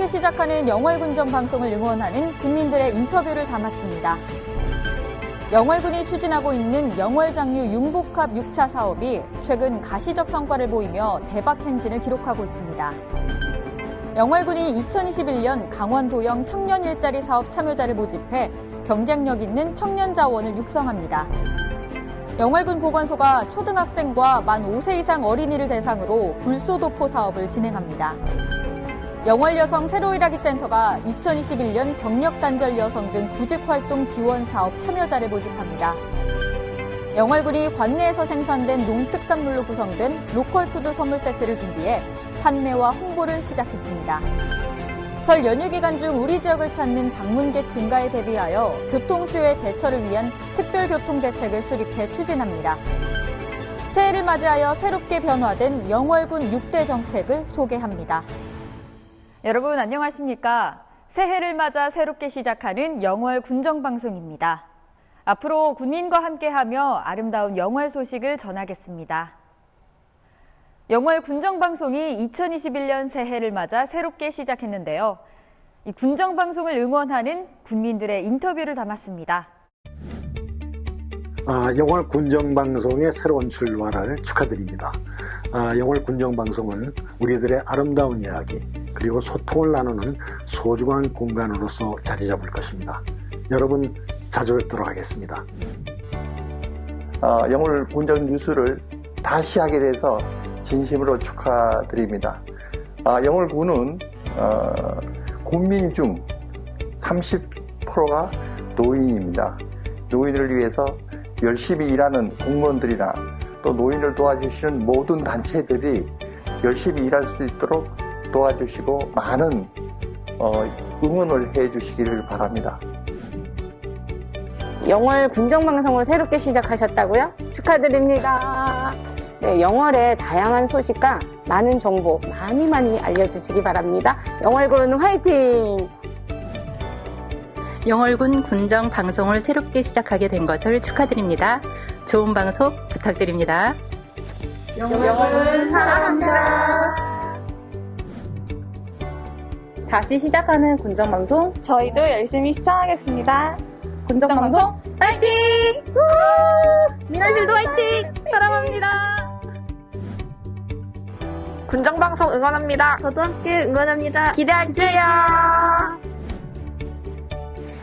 새롭게 시작하는 영월군정 방송을 응원하는 군민들의 인터뷰를 담았습니다. 영월군이 추진하고 있는 영월장류 융복합 6차 사업이 최근 가시적 성과를 보이며 대박 행진을 기록하고 있습니다. 영월군이 2021년 강원도형 청년 일자리 사업 참여자를 모집해 경쟁력 있는 청년 자원을 육성합니다. 영월군 보건소가 초등학생과 만 5세 이상 어린이를 대상으로 불소도포 사업을 진행합니다. 영월여성 새로일하기 센터가 2021년 경력단절 여성 등 구직활동 지원 사업 참여자를 모집합니다. 영월군이 관내에서 생산된 농특산물로 구성된 로컬푸드 선물 세트를 준비해 판매와 홍보를 시작했습니다. 설 연휴 기간 중 우리 지역을 찾는 방문객 증가에 대비하여 교통수요의 대처를 위한 특별교통대책을 수립해 추진합니다. 새해를 맞이하여 새롭게 변화된 영월군 6대 정책을 소개합니다. 여러분 안녕하십니까? 새해를 맞아 새롭게 시작하는 영월 군정방송입니다. 앞으로 군민과 함께하며 아름다운 영월 소식을 전하겠습니다. 영월 군정방송이 2021년 새해를 맞아 새롭게 시작했는데요. 이 군정방송을 응원하는 군민들의 인터뷰를 담았습니다. 영월 군정방송의 새로운 출발을 축하드립니다. 영월 군정방송은 우리들의 아름다운 이야기 그리고 소통을 나누는 소중한 공간으로서 자리 잡을 것입니다. 여러분 자주 뵙도록 하겠습니다. 영월 군정 뉴스를 다시 하게 돼서 진심으로 축하드립니다. 영월군은 군민 중 30%가 노인입니다. 노인을 위해서 열심히 일하는 공무원들이나 또 노인을 도와주시는 모든 단체들이 열심히 일할 수 있도록 도와주시고 많은 응원을 해주시기를 바랍니다. 영월 군정방송을 새롭게 시작하셨다고요? 축하드립니다. 네, 영월의 다양한 소식과 많은 정보 많이 알려주시기 바랍니다. 영월군 화이팅! 영월군 군정 방송을 새롭게 시작하게 된 것을 축하드립니다. 좋은 방송 부탁드립니다. 영월군 사랑합니다. 다시 시작하는 군정방송 저희도 열심히 시청하겠습니다. 군정방송 화이팅! 민아실도 화이팅! 사랑합니다. 군정방송 응원합니다. 저도 함께 응원합니다. 기대할게요.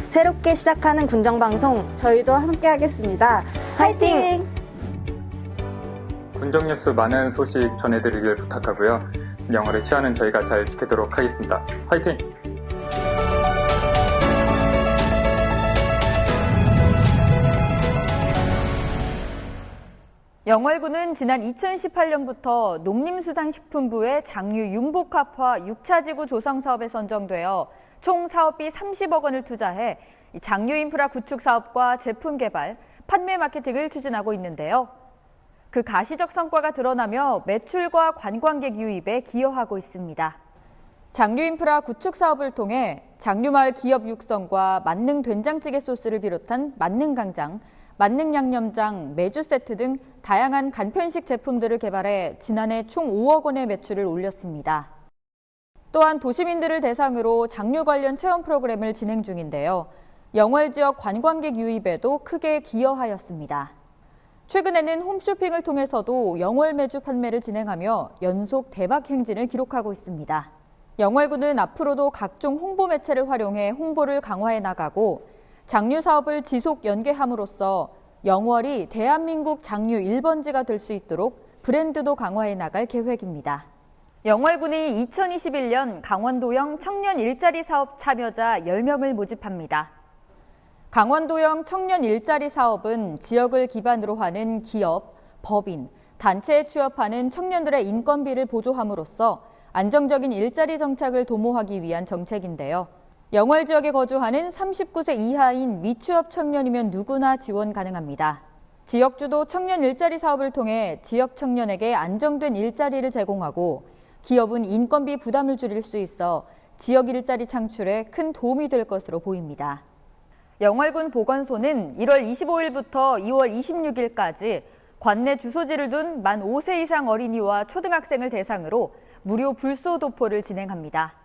새롭게 시작하는 군정방송 저희도 함께 하겠습니다. 화이팅! 군정뉴스 많은 소식 전해드리길 부탁하고요. 영월의 시야는 저희가 잘 지키도록 하겠습니다. 화이팅! 영월군은 지난 2018년부터 농림수산식품부의 장류 융복합화 6차 지구 조성 사업에 선정되어 총 사업비 30억 원을 투자해 장류 인프라 구축 사업과 제품 개발, 판매 마케팅을 추진하고 있는데요. 그 가시적 성과가 드러나며 매출과 관광객 유입에 기여하고 있습니다. 장류 인프라 구축 사업을 통해 장류마을 기업 육성과 만능 된장찌개 소스를 비롯한 만능 강장, 만능 양념장, 메주 세트 등 다양한 간편식 제품들을 개발해 지난해 총 5억 원의 매출을 올렸습니다. 또한 도시민들을 대상으로 장류 관련 체험 프로그램을 진행 중인데요. 영월 지역 관광객 유입에도 크게 기여하였습니다. 최근에는 홈쇼핑을 통해서도 영월 메주 판매를 진행하며 연속 대박 행진을 기록하고 있습니다. 영월군은 앞으로도 각종 홍보 매체를 활용해 홍보를 강화해 나가고 장류 사업을 지속 연계함으로써 영월이 대한민국 장류 1번지가 될 수 있도록 브랜드도 강화해 나갈 계획입니다. 영월군이 2021년 강원도형 청년 일자리 사업 참여자 10명을 모집합니다. 강원도형 청년 일자리 사업은 지역을 기반으로 하는 기업, 법인, 단체에 취업하는 청년들의 인건비를 보조함으로써 안정적인 일자리 정착을 도모하기 위한 정책인데요. 영월 지역에 거주하는 39세 이하인 미취업 청년이면 누구나 지원 가능합니다. 지역주도 청년 일자리 사업을 통해 지역 청년에게 안정된 일자리를 제공하고 기업은 인건비 부담을 줄일 수 있어 지역 일자리 창출에 큰 도움이 될 것으로 보입니다. 영월군 보건소는 1월 25일부터 2월 26일까지 관내 주소지를 둔 만 5세 이상 어린이와 초등학생을 대상으로 무료 불소도포를 진행합니다.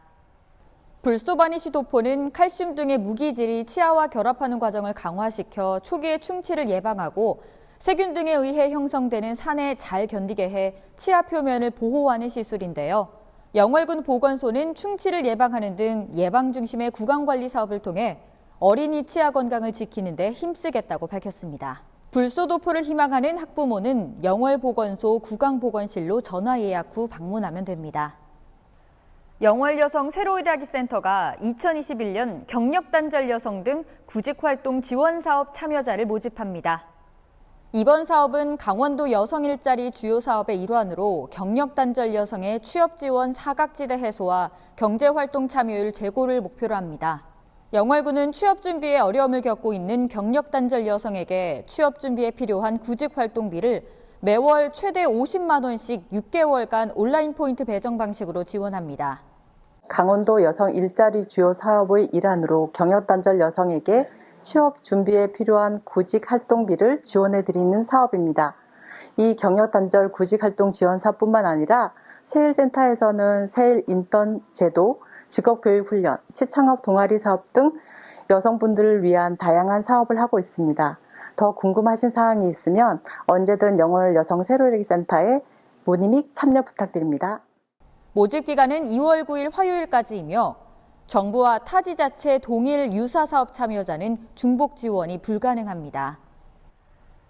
불소바니시도포는 칼슘 등의 무기질이 치아와 결합하는 과정을 강화시켜 초기의 충치를 예방하고 세균 등에 의해 형성되는 산에 잘 견디게 해 치아 표면을 보호하는 시술인데요. 영월군 보건소는 충치를 예방하는 등 예방 중심의 구강관리 사업을 통해 어린이 치아 건강을 지키는 데 힘쓰겠다고 밝혔습니다. 불소도포를 희망하는 학부모는 영월보건소 구강보건실로 전화 예약 후 방문하면 됩니다. 영월여성 새로일하기센터가 2021년 경력단절 여성 등 구직활동 지원사업 참여자를 모집합니다. 이번 사업은 강원도 여성 일자리 주요 사업의 일환으로 경력단절 여성의 취업지원 사각지대 해소와 경제활동 참여율 제고를 목표로 합니다. 영월군은 취업 준비에 어려움을 겪고 있는 경력단절 여성에게 취업 준비에 필요한 구직활동비를 매월 최대 50만 원씩 6개월간 온라인 포인트 배정 방식으로 지원합니다. 강원도 여성 일자리 주요 사업의 일환으로 경력단절 여성에게 취업 준비에 필요한 구직활동비를 지원해드리는 사업입니다. 이 경력단절 구직활동 지원사뿐만 아니라 세일센터에서는 세일 인턴 제도, 직업교육훈련, 취창업 동아리 사업 등 여성분들을 위한 다양한 사업을 하고 있습니다. 더 궁금하신 사항이 있으면 언제든 영월 여성 새로일하기센터에 문의 및 참여 부탁드립니다. 모집 기간은 2월 9일 화요일까지이며 정부와 타지자체 동일 유사사업 참여자는 중복 지원이 불가능합니다.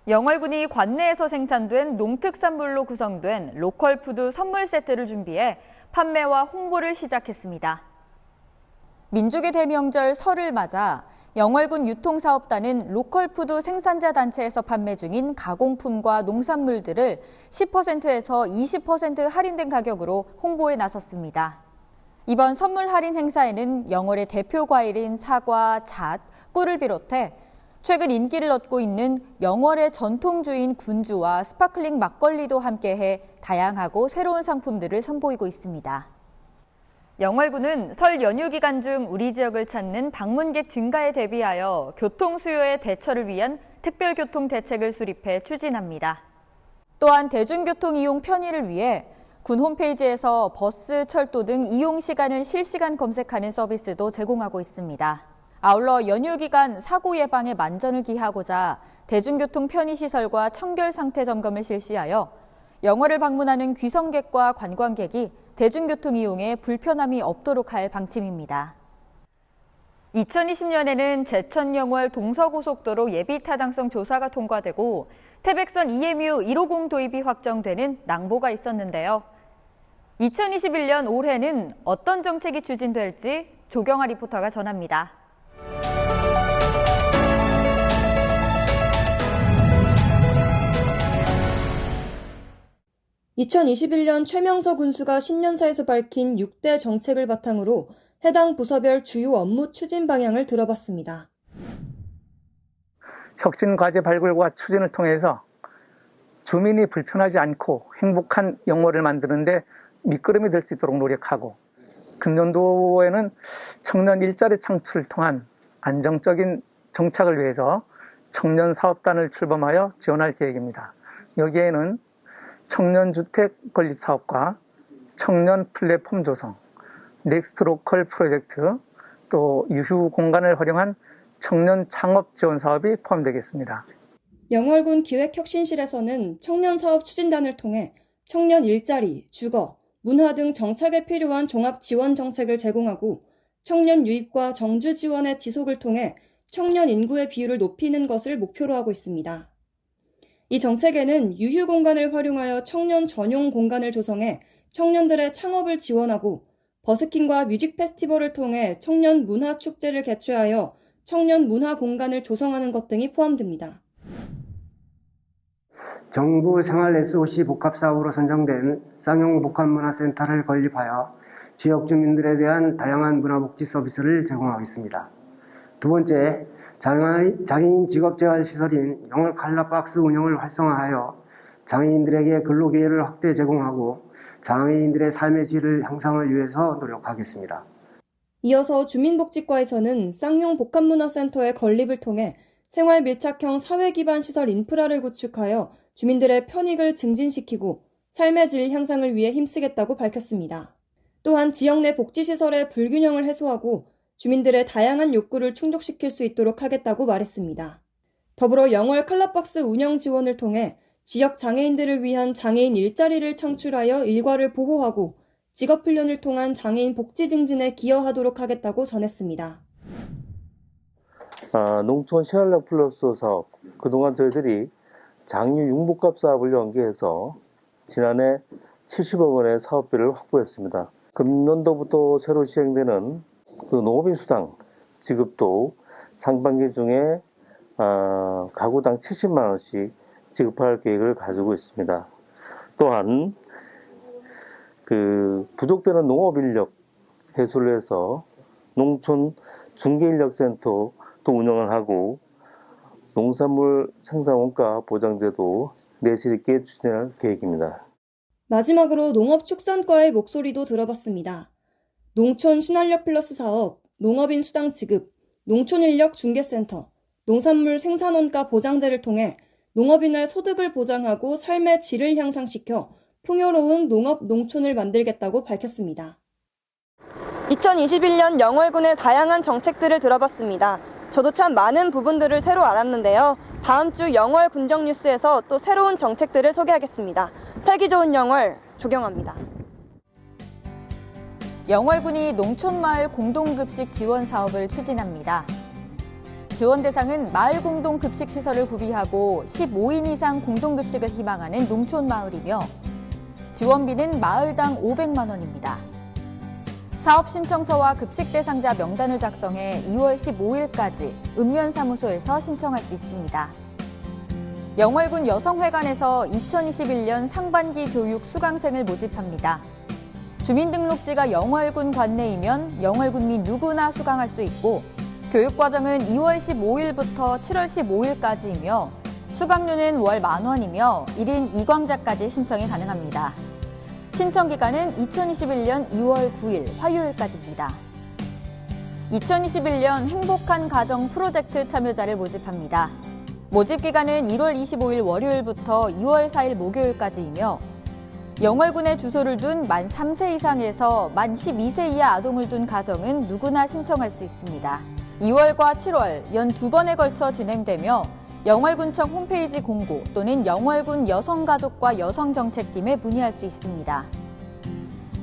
영월군이 관내에서 생산된 농특산물로 구성된 로컬푸드 선물 세트를 준비해 판매와 홍보를 시작했습니다. 민족의 대명절 설을 맞아 영월군 유통사업단은 로컬푸드 생산자 단체에서 판매 중인 가공품과 농산물들을 10%에서 20% 할인된 가격으로 홍보에 나섰습니다. 이번 선물 할인 행사에는 영월의 대표 과일인 사과, 잣, 꿀을 비롯해 최근 인기를 얻고 있는 영월의 전통주인 군주와 스파클링 막걸리도 함께해 다양하고 새로운 상품들을 선보이고 있습니다. 영월군은 설 연휴 기간 중 우리 지역을 찾는 방문객 증가에 대비하여 교통 수요의 대처를 위한 특별교통 대책을 수립해 추진합니다. 또한 대중교통 이용 편의를 위해 군 홈페이지에서 버스, 철도 등 이용 시간을 실시간 검색하는 서비스도 제공하고 있습니다. 아울러 연휴 기간 사고 예방에 만전을 기하고자 대중교통 편의시설과 청결 상태 점검을 실시하여 영월을 방문하는 귀성객과 관광객이 대중교통 이용에 불편함이 없도록 할 방침입니다. 2020년에는 제천 영월 동서고속도로 예비 타당성 조사가 통과되고 태백선 EMU 150 도입이 확정되는 낭보가 있었는데요. 2021년 올해는 어떤 정책이 추진될지 조경아 리포터가 전합니다. 2021년 최명서 군수가 신년사에서 밝힌 6대 정책을 바탕으로 해당 부서별 주요 업무 추진 방향을 들어봤습니다. 혁신 과제 발굴과 추진을 통해서 주민이 불편하지 않고 행복한 영월을 만드는데 밑거름이 될 수 있도록 노력하고, 금년도에는 청년 일자리 창출을 통한 안정적인 정착을 위해서 청년 사업단을 출범하여 지원할 계획입니다. 여기에는 청년 주택 건립 사업과 청년 플랫폼 조성, 넥스트 로컬 프로젝트, 또 유휴 공간을 활용한 청년 창업 지원 사업이 포함되겠습니다. 영월군 기획혁신실에서는 청년 사업 추진단을 통해 청년 일자리, 주거, 문화 등 정착에 필요한 종합 지원 정책을 제공하고 청년 유입과 정주 지원의 지속을 통해 청년 인구의 비율을 높이는 것을 목표로 하고 있습니다. 이 정책에는 유휴 공간을 활용하여 청년 전용 공간을 조성해 청년들의 창업을 지원하고 버스킹과 뮤직 페스티벌을 통해 청년 문화 축제를 개최하여 청년 문화 공간을 조성하는 것 등이 포함됩니다. 정부 생활 SOC 복합사업으로 선정된 쌍용 복합문화센터를 건립하여 지역 주민들에 대한 다양한 문화복지 서비스를 제공하겠습니다. 두 번째, 장애인 직업재활시설인 영월 칼라박스 운영을 활성화하여 장애인들에게 근로기회를 확대 제공하고 장애인들의 삶의 질을 향상을 위해서 노력하겠습니다. 이어서 주민복지과에서는 쌍용 복합문화센터의 건립을 통해 생활 밀착형 사회 기반 시설 인프라를 구축하여 주민들의 편익을 증진시키고 삶의 질 향상을 위해 힘쓰겠다고 밝혔습니다. 또한 지역 내 복지시설의 불균형을 해소하고 주민들의 다양한 욕구를 충족시킬 수 있도록 하겠다고 말했습니다. 더불어 영월 칼라박스 운영 지원을 통해 지역 장애인들을 위한 장애인 일자리를 창출하여 일과를 보호하고 직업훈련을 통한 장애인 복지 증진에 기여하도록 하겠다고 전했습니다. 농촌 시활력 플러스 사업, 그동안 저희들이 장유 융복합 사업을 연계해서 지난해 70억 원의 사업비를 확보했습니다. 금년도부터 새로 시행되는 농업인 수당 지급도 상반기 중에 가구당 70만 원씩 지급할 계획을 가지고 있습니다. 또한 부족되는 농업 인력 해소를 해서 농촌 중개인력센터 또 운영을 하고 농산물 생산 원가 보장제도 내실 있게 추진할 계획입니다. 마지막으로 농업축산과의 목소리도 들어봤습니다. 농촌 신활력 플러스 사업, 농업인 수당 지급, 농촌인력 중개센터, 농산물 생산원가 보장제를 통해 농업인의 소득을 보장하고 삶의 질을 향상시켜 풍요로운 농업 농촌을 만들겠다고 밝혔습니다. 2021년 영월군의 다양한 정책들을 들어봤습니다. 저도 참 많은 부분들을 새로 알았는데요. 다음 주 영월 군정 뉴스에서 또 새로운 정책들을 소개하겠습니다. 살기 좋은 영월 조경아입니다. 영월군이 농촌마을 공동급식 지원 사업을 추진합니다. 지원 대상은 마을 공동급식시설을 구비하고 15인 이상 공동급식을 희망하는 농촌마을이며 지원비는 마을당 500만 원입니다. 사업 신청서와 급식 대상자 명단을 작성해 2월 15일까지 읍면사무소에서 신청할 수 있습니다. 영월군 여성회관에서 2021년 상반기 교육 수강생을 모집합니다. 주민등록지가 영월군 관내이면 영월군 민 누구나 수강할 수 있고 교육과정은 2월 15일부터 7월 15일까지이며 수강료는 월 10,000원이며 1인 2강자까지 신청이 가능합니다. 신청 기간은 2021년 2월 9일 화요일까지입니다. 2021년 행복한 가정 프로젝트 참여자를 모집합니다. 모집 기간은 1월 25일 월요일부터 2월 4일 목요일까지이며 영월군에 주소를 둔 만 3세 이상에서 만 12세 이하 아동을 둔 가정은 누구나 신청할 수 있습니다. 2월과 7월 연 2번에 걸쳐 진행되며 영월군청 홈페이지 공고 또는 영월군 여성가족과 여성정책팀에 문의할 수 있습니다.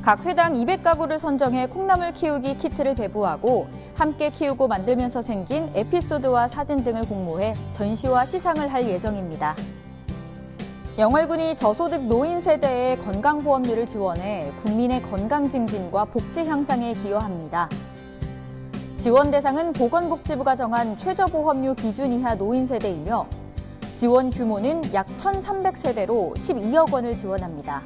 각 회당 200가구를 선정해 콩나물 키우기 키트를 배부하고 함께 키우고 만들면서 생긴 에피소드와 사진 등을 공모해 전시와 시상을 할 예정입니다. 영월군이 저소득 노인 세대의 건강보험료를 지원해 국민의 건강 증진과 복지 향상에 기여합니다. 지원 대상은 보건복지부가 정한 최저보험료 기준 이하 노인 세대이며 지원 규모는 약 1,300세대로 12억 원을 지원합니다.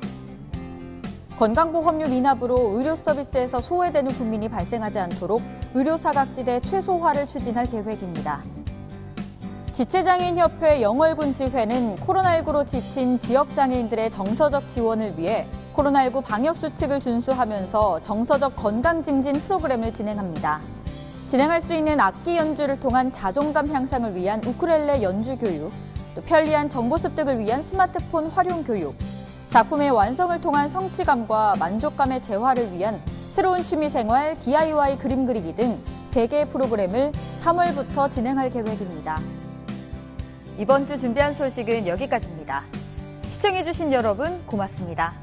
건강보험료 미납으로 의료 서비스에서 소외되는 국민이 발생하지 않도록 의료사각지대 최소화를 추진할 계획입니다. 지체장애인협회 영월군 지회는 코로나19로 지친 지역장애인들의 정서적 지원을 위해 코로나19 방역수칙을 준수하면서 정서적 건강 증진 프로그램을 진행합니다. 진행할 수 있는 악기 연주를 통한 자존감 향상을 위한 우쿨렐레 연주 교육, 또 편리한 정보 습득을 위한 스마트폰 활용 교육, 작품의 완성을 통한 성취감과 만족감의 재화를 위한 새로운 취미생활 DIY 그림 그리기 등 3개의 프로그램을 3월부터 진행할 계획입니다. 이번 주 준비한 소식은 여기까지입니다. 시청해주신 여러분 고맙습니다.